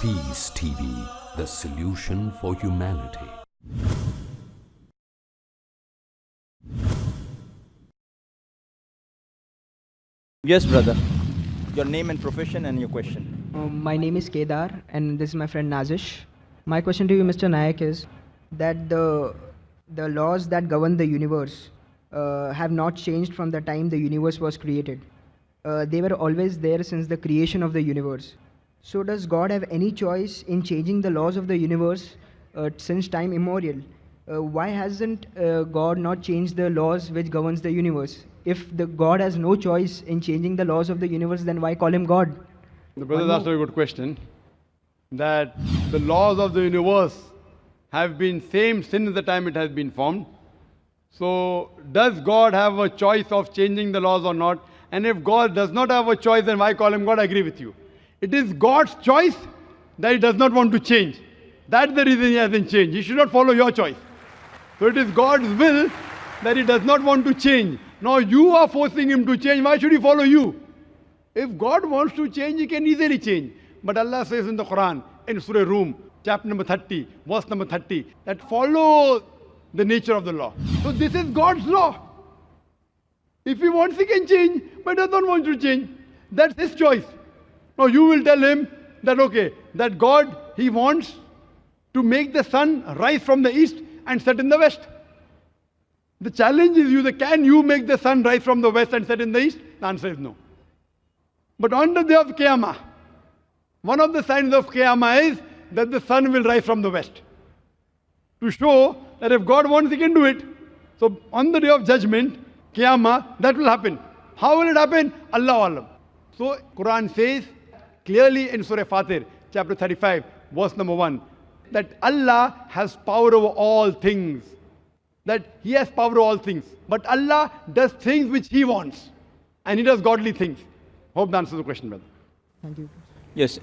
Peace TV, the solution for humanity. Yes, brother. Your name and profession and your question. My name is Kedar and this is my friend Nazish. My question to you, Mr. Naik, is that the laws that govern the universe have not changed from the time the universe was created. They were always there since the creation of the universe. So does God have any choice in changing the laws of the universe since time immemorial? Why hasn't God not changed the laws which governs the universe? If the God has no choice in changing the laws of the universe, then why call him God? The brother asked a very good question. That the laws of the universe have been same since the time it has been formed. So does God have a choice of changing the laws or not? And if God does not have a choice, then why call him God? I agree with you. It is God's choice that he does not want to change. That's the reason he hasn't changed. He should not follow your choice. So it is God's will that he does not want to change. Now you are forcing him to change. Why should he follow you? If God wants to change, he can easily change. But Allah says in the Quran, in Surah Rum, chapter number 30, verse number 30, that follow the nature of the law. So this is God's law. If he wants, he can change, but does not want to change. That's his choice. Now you will tell him that, okay, that God, he wants to make the sun rise from the east and set in the west. The challenge is you, can you make the sun rise from the west and set in the east? The answer is no. But on the day of Qiyamah, one of the signs of Qiyamah is that the sun will rise from the west. To show that if God wants, he can do it. So on the day of judgment, Qiyamah, that will happen. How will it happen? Allahu Alam. So Quran says clearly in Surah Fatir, chapter 35, verse number 1, that Allah has power over all things. That he has power over all things. But Allah does things which he wants. And he does godly things. Hope that answers the question, brother. Thank you. Yes.